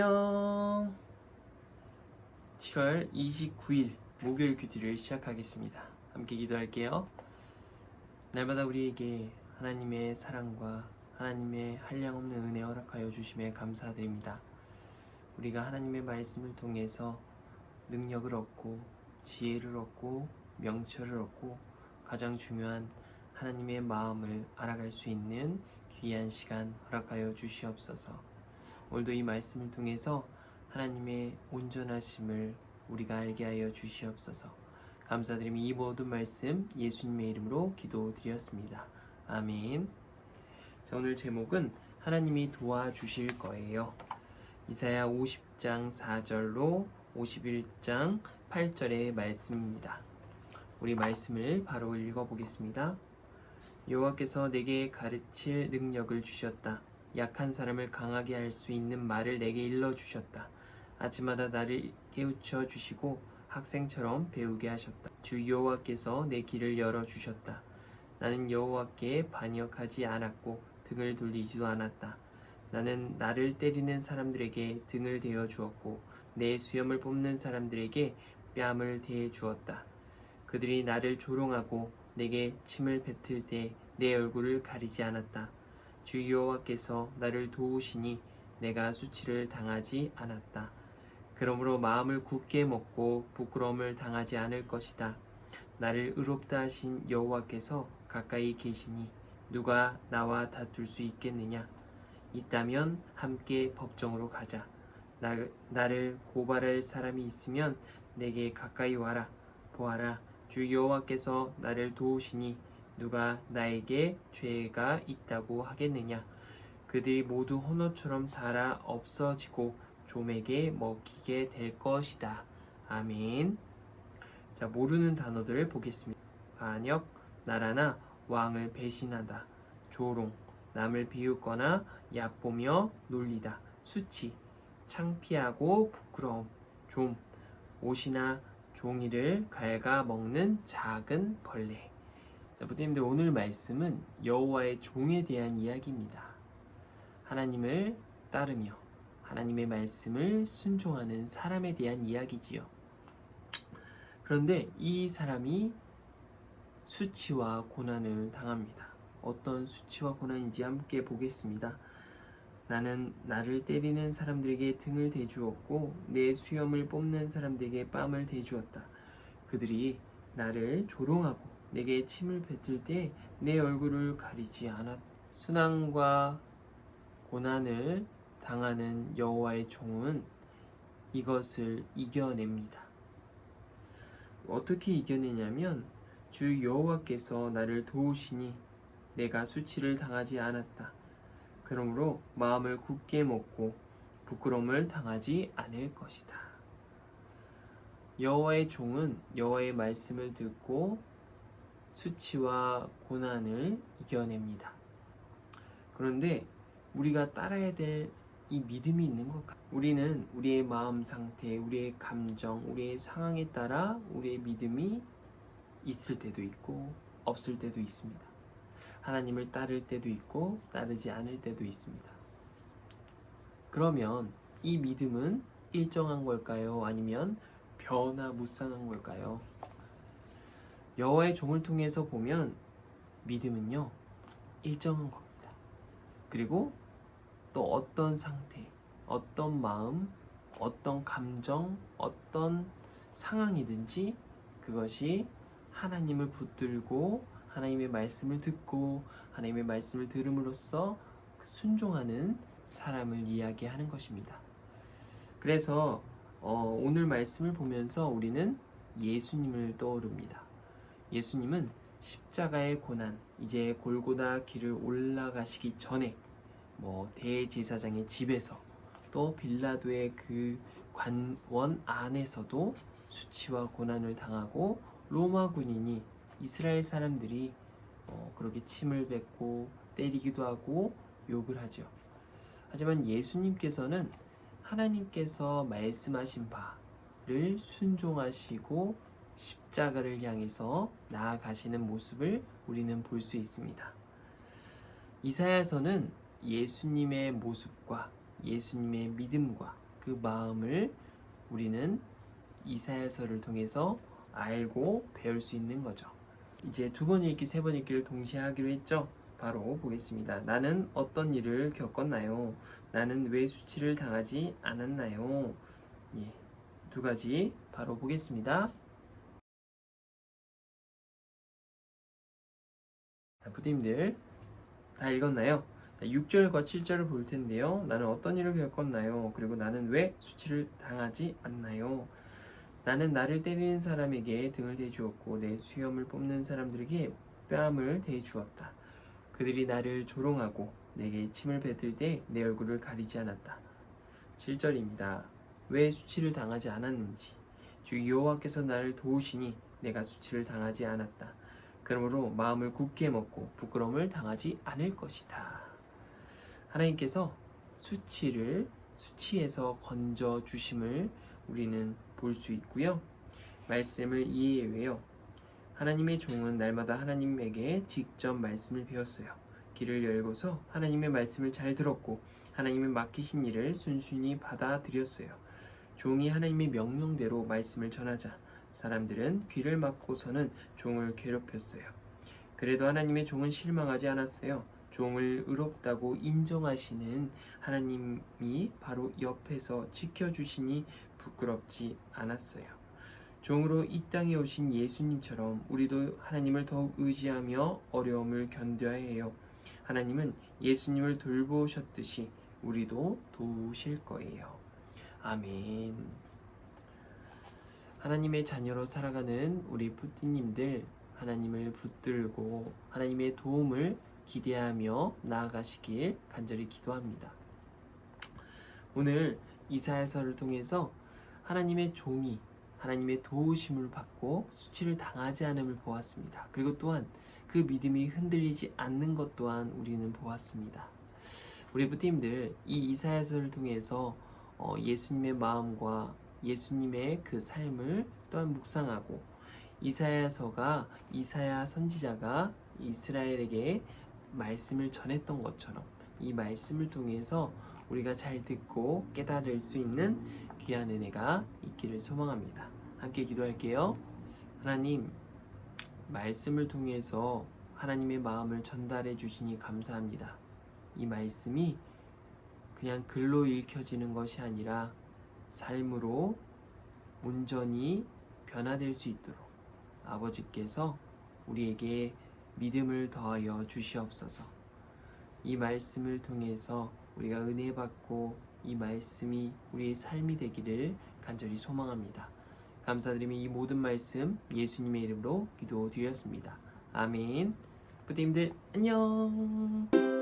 안녕. 7월 29일 목요일 큐티를 시작하겠습니다. 함께 기도할게요. 날마다 우리에게 하나님의 사랑과 하나님의 한량없는 은혜 허락하여 주심에 감사드립니다. 우리가 하나님의 말씀을 통해서 능력을 얻고 지혜를 얻고 명철을 얻고 가장 중요한 하나님의 마음을 알아갈 수 있는 귀한 시간 허락하여 주시옵소서. 오늘도 이 말씀을 통해서 하나님의 온전하심을 우리가 알게 하여 주시옵소서. 감사드리며 이 모든 말씀 예수님의 이름으로 기도드렸습니다. 아멘. 자, 오늘 제목은 하나님이 도와주실 거예요. 이사야 50장 4절로 51장 8절의 말씀입니다. 우리 말씀을 바로 읽어보겠습니다. 여호와께서 내게 가르칠 능력을 주셨다. 약한 사람을 강하게 할 수 있는 말을 내게 일러주셨다. 아침마다 나를 깨우쳐 주시고 학생처럼 배우게 하셨다. 주 여호와께서 내 길을 열어주셨다. 나는 여호와께 반역하지 않았고 등을 돌리지도 않았다. 나는 나를 때리는 사람들에게 등을 대어 주었고 내 수염을 뽑는 사람들에게 뺨을 대해 주었다. 그들이 나를 조롱하고 내게 침을 뱉을 때 내 얼굴을 가리지 않았다. 주 여호와께서 나를 도우시니 내가 수치를 당하지 않았다. 그러므로 마음을 굳게 먹고 부끄러움을 당하지 않을 것이다. 나를 의롭다 하신 여호와께서 가까이 계시니 누가 나와 다툴 수 있겠느냐? 있다면 함께 법정으로 가자. 나를 고발할 사람이 있으면 내게 가까이 와라. 보아라, 주 여호와께서 나를 도우시니 누가 나에게 죄가 있다고 하겠느냐? 그들이 모두 헌옷처럼 닳아 없어지고 좀에게 먹히게 될 것이다. 아멘. 자, 모르는 단어들을 보겠습니다. 반역, 나라나 왕을 배신하다. 조롱, 남을 비웃거나 얕보며 놀리다. 수치, 창피하고 부끄러움. 좀, 옷이나 종이를 갉아먹는 작은 벌레. 자, 부모님들, 오늘 말씀은 여호와의 종에 대한 이야기입니다. 하나님을 따르며 하나님의 말씀을 순종하는 사람에 대한 이야기지요. 그런데 이 사람이 수치와 고난을 당합니다. 어떤 수치와 고난인지 함께 보겠습니다. 나는 나를 때리는 사람들에게 등을 대주었고 내 수염을 뽑는 사람들에게 뺨을 대주었다. 그들이 나를 조롱하고 내게 침을 뱉을 때 내 얼굴을 가리지 않았다. 순환과 고난을 당하는 여호와의 종은 이것을 이겨냅니다. 어떻게 이겨내냐면 주 여호와께서 나를 도우시니 내가 수치를 당하지 않았다. 그러므로 마음을 굳게 먹고 부끄러움을 당하지 않을 것이다. 여호와의 종은 여호와의 말씀을 듣고 수치와 고난을 이겨냅니다. 그런데 우리가 따라야 될 이 믿음이 있는 것 같아요. 우리는 우리의 마음 상태, 우리의 감정, 우리의 상황에 따라 우리의 믿음이 있을 때도 있고 없을 때도 있습니다. 하나님을 따를 때도 있고 따르지 않을 때도 있습니다. 그러면 이 믿음은 일정한 걸까요? 아니면 변화무쌍한 걸까요? 여호와의 종을 통해서 보면 믿음은요, 일정한 겁니다. 그리고 또 어떤 상태, 어떤 마음, 어떤 감정, 어떤 상황이든지 그것이 하나님을 붙들고 하나님의 말씀을 듣고 하나님의 말씀을 들음으로써 순종하는 사람을 이야기하는 것입니다. 그래서 오늘 말씀을 보면서 우리는 예수님을 떠오릅니다. 예수님은 십자가의 고난, 이제 골고다 길을 올라가시기 전에 대제사장의 집에서 또 빌라도의 그 관원 안에서도 수치와 고난을 당하고 로마 군인이 이스라엘 사람들이 그렇게 침을 뱉고 때리기도 하고 욕을 하죠. 하지만 예수님께서는 하나님께서 말씀하신 바를 순종하시고 십자가를 향해서 나아가시는 모습을 우리는 볼 수 있습니다. 이사야서는 예수님의 모습과 예수님의 믿음과 그 마음을 우리는 이사야서를 통해서 알고 배울 수 있는 거죠. 이제 2번 읽기, 3번 읽기를 동시에 하기로 했죠. 바로 보겠습니다. 나는 어떤 일을 겪었나요? 나는 왜 수치를 당하지 않았나요? 예, 2가지 바로 보겠습니다. 자, 부모님들 다 읽었나요? 6절과 7절을 볼 텐데요. 나는 어떤 일을 겪었나요? 그리고 나는 왜 수치를 당하지 않나요? 나는 나를 때리는 사람에게 등을 대주었고 내 수염을 뽑는 사람들에게 뺨을 대주었다. 그들이 나를 조롱하고 내게 침을 뱉을 때 내 얼굴을 가리지 않았다. 7절입니다. 왜 수치를 당하지 않았는지 주 여호와께서 나를 도우시니 내가 수치를 당하지 않았다. 그러므로 마음을 굳게 먹고 부끄러움을 당하지 않을 것이다. 하나님께서 수치에서 건져 주심을 우리는 볼 수 있고요. 말씀을 이해해 외요. 하나님의 종은 날마다 하나님에게 직접 말씀을 배웠어요. 귀를 열고서 하나님의 말씀을 잘 들었고 하나님의 맡기신 일을 순순히 받아들였어요. 종이 하나님의 명령대로 말씀을 전하자 사람들은 귀를 막고서는 종을 괴롭혔어요. 그래도 하나님의 종은 실망하지 않았어요. 종을 의롭다고 인정하시는 하나님이 바로 옆에서 지켜주시니 부끄럽지 않았어요. 종으로 이 땅에 오신 예수님처럼 우리도 하나님을 더욱 의지하며 어려움을 견뎌야 해요. 하나님은 예수님을 돌보셨듯이 우리도 도우실 거예요. 아멘. 하나님의 자녀로 살아가는 우리 푸띠님들, 하나님을 붙들고 하나님의 도움을 기대하며 나아가시길 간절히 기도합니다. 오늘 이사야서를 통해서 하나님의 종이 하나님의 도우심을 받고 수치를 당하지 않음을 보았습니다. 그리고 또한 그 믿음이 흔들리지 않는 것 또한 우리는 보았습니다. 우리 부팀들, 이 이사야서를 통해서 예수님의 마음과 예수님의 그 삶을 또한 묵상하고 이사야서가 이사야 선지자가 이스라엘에게 말씀을 전했던 것처럼 이 말씀을 통해서 우리가 잘 듣고 깨달을 수 있는 귀한 은혜가 있기를 소망합니다. 함께 기도할게요. 하나님, 말씀을 통해서 하나님의 마음을 전달해 주시니 감사합니다. 이 말씀이 그냥 글로 읽혀지는 것이 아니라 삶으로 온전히 변화될 수 있도록 아버지께서 우리에게 믿음을 더하여 주시옵소서. 이 말씀을 통해서 우리가 은혜 받고 이 말씀이 우리의 삶이 되기를 간절히 소망합니다. 감사드리며 이 모든 말씀 예수님의 이름으로 기도드렸습니다. 아멘. 부모님들 안녕.